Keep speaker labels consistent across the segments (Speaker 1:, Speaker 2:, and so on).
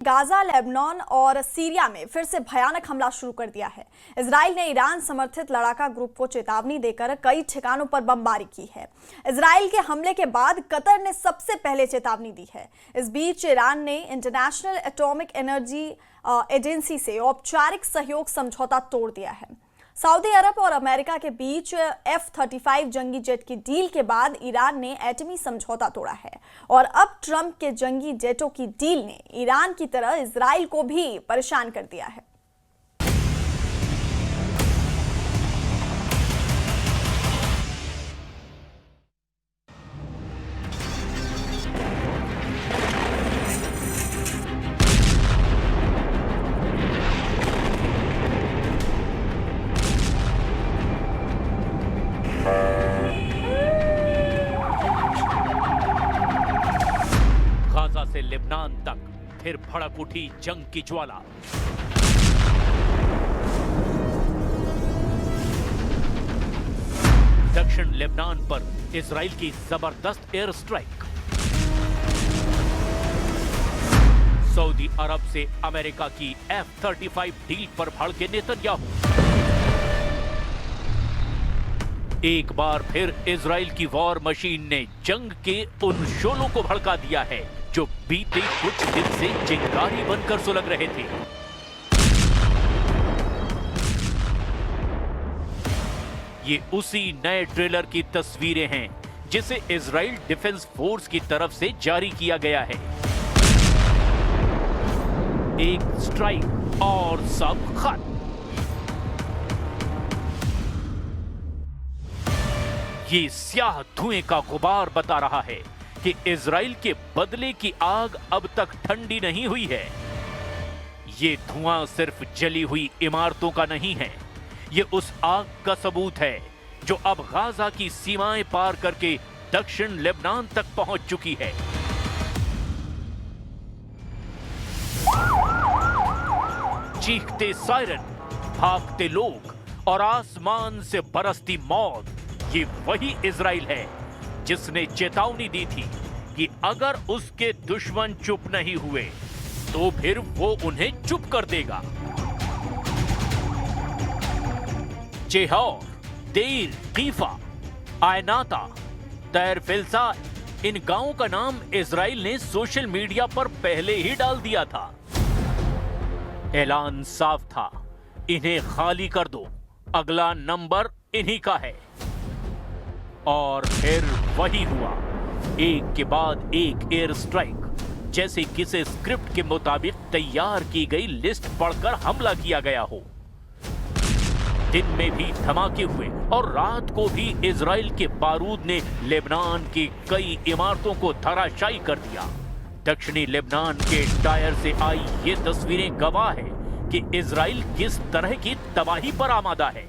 Speaker 1: Gaza, Lebanon और Syria में फिर से भयानक हमला शुरू कर दिया है। इजराइल ने ईरान समर्थित लड़ाका ग्रुप को चेतावनी देकर कई ठिकानों पर बमबारी की है। इजराइल के हमले के बाद कतर ने सबसे पहले चेतावनी दी है। इस बीच ईरान ने इंटरनेशनल एटॉमिक एनर्जी एजेंसी से औपचारिक सहयोग समझौता तोड़ दिया है। सऊदी अरब और अमेरिका के बीच F-35 जंगी जेट की डील के बाद ईरान ने एटमी समझौता तोड़ा है और अब ट्रंप के जंगी जेटों की डील ने ईरान की तरह इजराइल को भी परेशान कर दिया है।
Speaker 2: गाजा से लेबनान तक फिर भड़क उठी जंग की ज्वाला। दक्षिण लेबनान पर इजराइल की जबरदस्त एयर स्ट्राइक। सऊदी अरब से अमेरिका की F-35 डील पर भड़के नेतन्याहू। एक बार फिर इजराइल की वॉर मशीन ने जंग के उन शोलों को भड़का दिया है जो बीते कुछ दिन से चिंगारी बनकर सुलग रहे थे। ये उसी नए ट्रेलर की तस्वीरें हैं जिसे इजराइल डिफेंस फोर्स की तरफ से जारी किया गया है। एक स्ट्राइक और सब खत्म। ये स्याह धुएं का गुबार बता रहा है कि इजराइल के बदले की आग अब तक ठंडी नहीं हुई है। ये धुआं सिर्फ जली हुई इमारतों का नहीं है, ये उस आग का सबूत है जो अब गाजा की सीमाएं पार करके दक्षिण लेबनान तक पहुंच चुकी है। चीखते सायरन, भागते लोग और आसमान से बरसती मौत, ये वही इजराइल है जिसने चेतावनी दी थी कि अगर उसके दुश्मन चुप नहीं हुए तो फिर वो उन्हें चुप कर देगा। चेहौर, देर, कीफा, आयनाता, तैर फिलसा, इन गांवों का नाम इजराइल ने सोशल मीडिया पर पहले ही डाल दिया था। ऐलान साफ था, इन्हें खाली कर दो, अगला नंबर इन्हीं का है। और फिर वही हुआ, एक के बाद एक एयर स्ट्राइक, जैसे किसी स्क्रिप्ट के मुताबिक तैयार की गई लिस्ट पढ़कर हमला किया गया हो। दिन में भी धमाके हुए और रात को भी इजराइल के बारूद ने लेबनान की कई इमारतों को धराशायी कर दिया। दक्षिणी लेबनान के टायर से आई ये तस्वीरें गवाह है कि इजराइल किस तरह की तबाही पर आमादा है।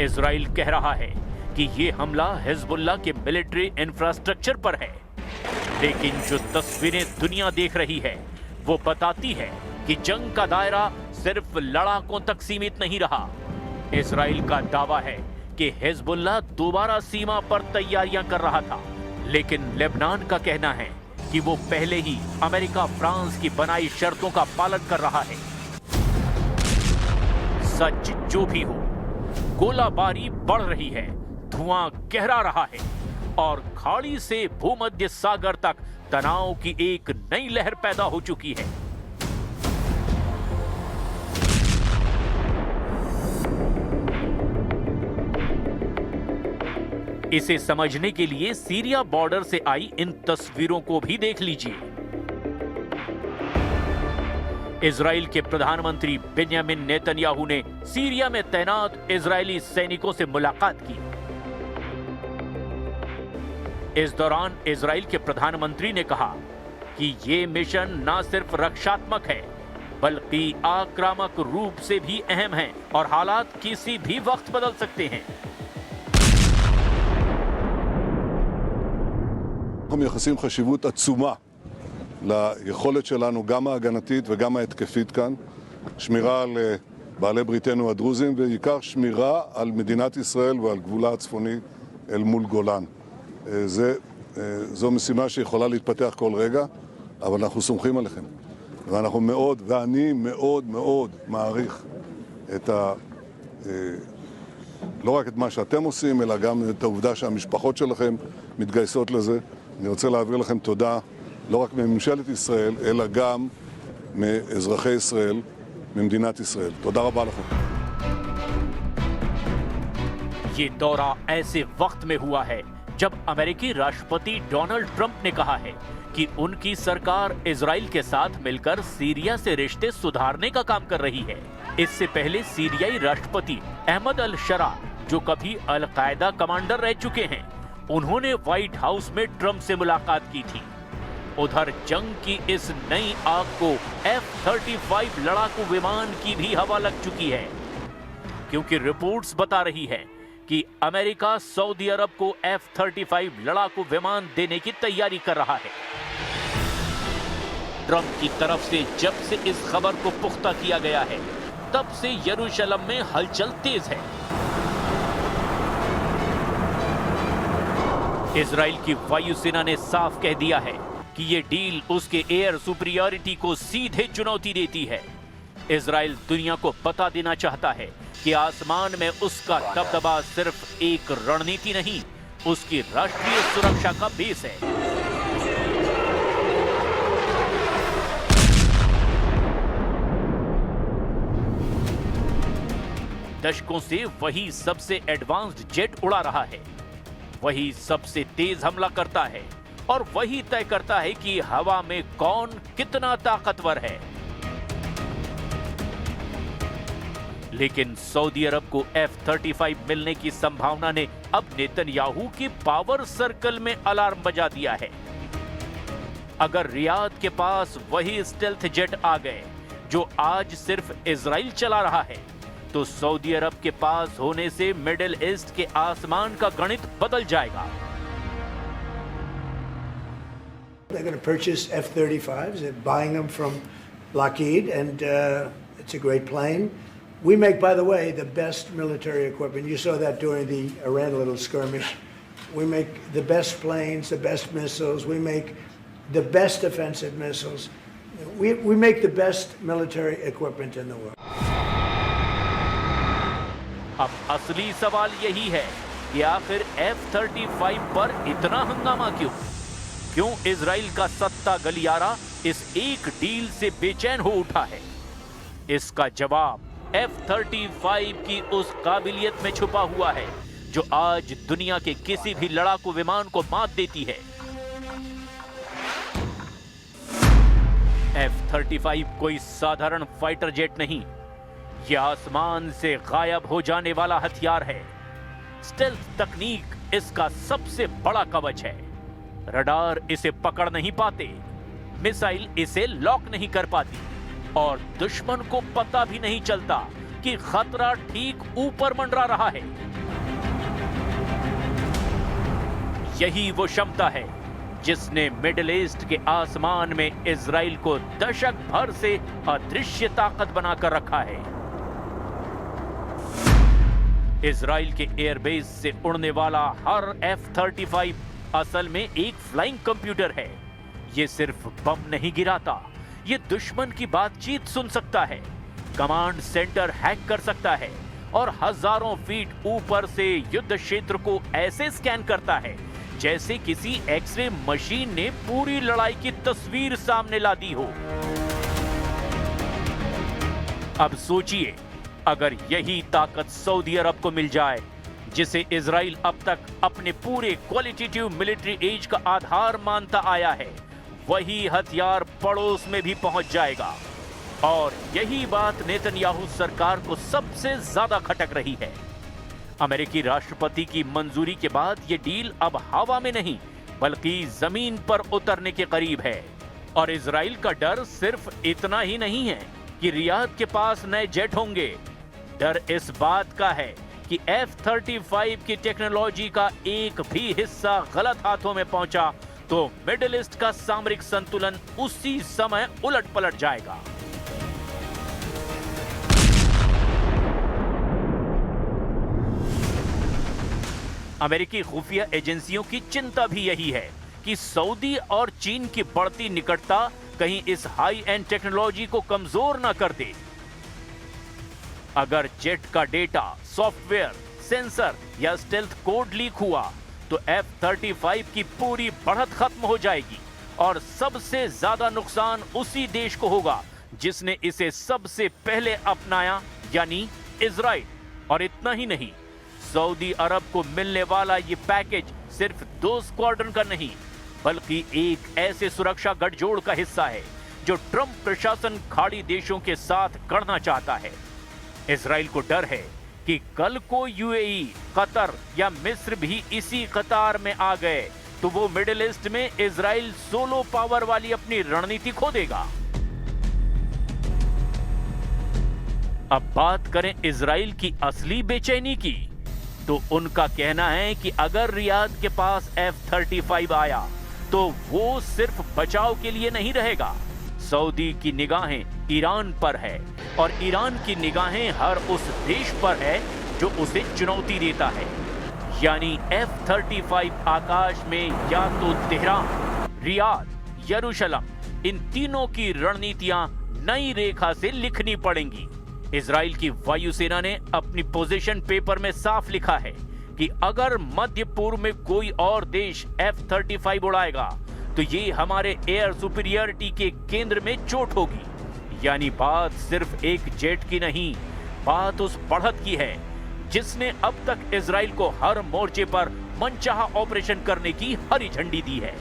Speaker 2: इजराइल कह रहा है कि ये हमला हिजबुल्लाह के मिलिट्री इंफ्रास्ट्रक्चर पर है, लेकिन जो तस्वीरें दुनिया देख रही है वो बताती है कि जंग का दायरा सिर्फ लड़ाकों तक सीमित नहीं रहा। इजराइल का दावा है कि हिजबुल्लाह दोबारा सीमा पर तैयारियां कर रहा था, लेकिन लेबनान का कहना है कि वो पहले ही अमेरिका फ्रांस की बनाई शर्तों का पालन कर रहा है। सच जो भी हो, गोलाबारी बढ़ रही है, धुआं गहरा रहा है और खाड़ी से भूमध्य सागर तक तनाव की एक नई लहर पैदा हो चुकी है। इसे समझने के लिए सीरिया बॉर्डर से आई इन तस्वीरों को भी देख लीजिए। इजराइल के प्रधानमंत्री बेंजामिन नेतन्याहू ने सीरिया में तैनात इजरायली सैनिकों से मुलाकात की। इस दौरान इजराइल के प्रधानमंत्री ने कहा कि ये मिशन न सिर्फ रक्षात्मक है बल्कि आक्रामक रूप से भी अहम है और हालात किसी भी वक्त बदल सकते हैं।
Speaker 3: אנחנו מייחסים חשיבות עצומה
Speaker 4: ליכולת שלנו, גם ההגנתית וגם ההתקפית כאן, שמירה על בעלי בריתנו הדרוזים, ובעיקר שמירה על מדינת ישראל ועל גבולה הצפוני אל מול גולן. זו משימה שיכולה להתפתח כל רגע, אבל אנחנו סומכים עליכם. ואני מאוד מאוד מעריך לא רק את מה שאתם עושים, אלא גם את העובדה שהמשפחות שלכם מתגייסות לזה. אני רוצה להעביר לכם תודה, לא רק מממשלת ישראל, אלא גם מאזרחי ישראל, ממדינת ישראל. תודה רבה לכם.
Speaker 2: ये दौरा ऐसे वक्त में हुआ है जब अमेरिकी राष्ट्रपति डोनाल्ड ट्रंप ने कहा है कि उनकी सरकार इजराइल के साथ मिलकर सीरिया से रिश्ते सुधारने का काम कर रही है। इससे पहले सीरियाई राष्ट्रपति अहमद अल शरा, जो कभी अल कायदा कमांडर रह चुके हैं, उन्होंने व्हाइट हाउस में ट्रंप से मुलाकात की थी। उधर जंग की इस नई आग को F-35 लड़ाकू विमान की भी हवा लग चुकी है, क्योंकि रिपोर्ट्स बता रही है कि अमेरिका सऊदी अरब को F-35 लड़ाकू विमान देने की तैयारी कर रहा है। ट्रंप की तरफ से जब से इस खबर को पुख्ता किया गया है, तब से यरूशलेम में हलचल तेज है। इजराइल की वायुसेना ने साफ कह दिया है कि ये डील उसके एयर सुपीरियरिटी को सीधे चुनौती देती है। इजराइल दुनिया को बता देना चाहता है कि आसमान में उसका दबदबा सिर्फ एक रणनीति नहीं, उसकी राष्ट्रीय सुरक्षा का बेस है। दशकों से वही सबसे एडवांस्ड जेट उड़ा रहा है, वही सबसे तेज हमला करता है और वही तय करता है कि हवा में कौन कितना ताकतवर है। लेकिन सऊदी अरब को F-35 मिलने की संभावना ने अब नेतन्याहू की पावर सर्कल में अलार्म बजा दिया है। अगर रियाद के पास वही स्टेल्थ जेट आ गए जो आज सिर्फ इजराइल चला रहा है, तो सऊदी अरब के पास होने से मिडिल ईस्ट के आसमान का गणित बदल जाएगा।
Speaker 3: They're going to purchase F-35s. They're buying them from Lockheed, and it's a great plane. We make, by the way, the best military equipment. You saw that during the Iran little skirmish. We make the best planes, the best missiles. We make the best defensive missiles. We make the best military equipment in the world.
Speaker 2: अब असली सवाल यही है कि आखिर F-35 पर इतना हंगामा क्यों? क्यों इजराइल का सत्ता गलियारा इस एक डील से बेचैन हो उठा है? इसका जवाब F-35 की उस काबिलियत में छुपा हुआ है जो आज दुनिया के किसी भी लड़ाकू विमान को मात देती है। F-35 कोई साधारण फाइटर जेट नहीं, यह आसमान से गायब हो जाने वाला हथियार है। स्टेल्थ तकनीक इसका सबसे बड़ा कवच है। रडार इसे पकड़ नहीं पाते, मिसाइल इसे लॉक नहीं कर पाती और दुश्मन को पता भी नहीं चलता कि खतरा ठीक ऊपर मंडरा रहा है। यही वो क्षमता है जिसने मिडिल ईस्ट के आसमान में इजराइल को दशक भर से अदृश्य ताकत बनाकर रखा है। इजराइल के एयरबेस से उड़ने वाला हर F-35 असल में एक फ्लाइंग कंप्यूटर है। ये सिर्फ बम नहीं गिराता, ये दुश्मन की बातचीत सुन सकता है, कमांड सेंटर हैक कर सकता है और हजारों फीट ऊपर से युद्ध क्षेत्र को ऐसे स्कैन करता है जैसे किसी एक्सरे मशीन ने पूरी लड़ाई की तस्वीर सामने ला दी हो। अब सोचिए, अगर यही ताकत सऊदी अरब को मिल जाए, जिसे इजराइल अब तक अपने पूरे क्वालिटेटिव मिलिट्री एज का आधार मानता आया है, वही हथियार पड़ोस में भी पहुंच जाएगा। और यही बात नेतन्याहू सरकार को सबसे ज्यादा खटक रही है। अमेरिकी राष्ट्रपति की मंजूरी के बाद यह डील अब हवा में नहीं बल्कि जमीन पर उतरने के करीब है। और इजराइल का डर सिर्फ इतना ही नहीं है कि रियाद के पास नए जेट होंगे। डर इस बात का है कि F-35 की टेक्नोलॉजी का एक भी हिस्सा गलत हाथों में पहुंचा तो मिडिल ईस्ट का सामरिक संतुलन उसी समय उलट पलट जाएगा। अमेरिकी खुफिया एजेंसियों की चिंता भी यही है कि सऊदी और चीन की बढ़ती निकटता कहीं इस हाई एंड टेक्नोलॉजी को कमजोर ना कर दे। अगर जेट का डेटा, सॉफ्टवेयर, सेंसर या स्टेल्थ कोड लीक हुआ तो F-35 की पूरी बढ़त खत्म हो जाएगी और सबसे ज्यादा नुकसान उसी देश को होगा जिसने इसे सबसे पहले अपनाया, यानी इजराइल। और इतना ही नहीं, सऊदी अरब को मिलने वाला ये पैकेज सिर्फ 2 स्क्वाड्रन का नहीं बल्कि एक ऐसे सुरक्षा गठजोड़ का हिस्सा है जो ट्रंप प्रशासन खाड़ी देशों के साथ करना चाहता है। इजराइल को डर है कि कल को यूएई, कतर या मिस्र भी इसी कतार में आ गए तो वो मिडिल ईस्ट में इजराइल सोलो पावर वाली अपनी रणनीति खो देगा। अब बात करें इजराइल की असली बेचैनी की, तो उनका कहना है कि अगर रियाद के पास F-35 आया तो वो सिर्फ बचाव के लिए नहीं रहेगा। सऊदी की निगाहें ईरान पर है और ईरान की निगाहें हर उस देश पर है जो उसे चुनौती देता है। यानी F-35 आकाश में या तो तेहरान, रियाद, यरूशलेम, इन तीनों की रणनीतियां नई रेखा से लिखनी पड़ेंगी। इजराइल की वायुसेना ने अपनी पोजीशन पेपर में साफ लिखा है कि अगर मध्य पूर्व में कोई और देश F-35 उड़ाएगा तो ये हमारे एयर सुपीरियरिटी के केंद्र में चोट होगी। यानी बात सिर्फ एक जेट की नहीं, बात उस बढ़त की है जिसने अब तक इजराइल को हर मोर्चे पर मनचाहा ऑपरेशन करने की हरी झंडी दी है।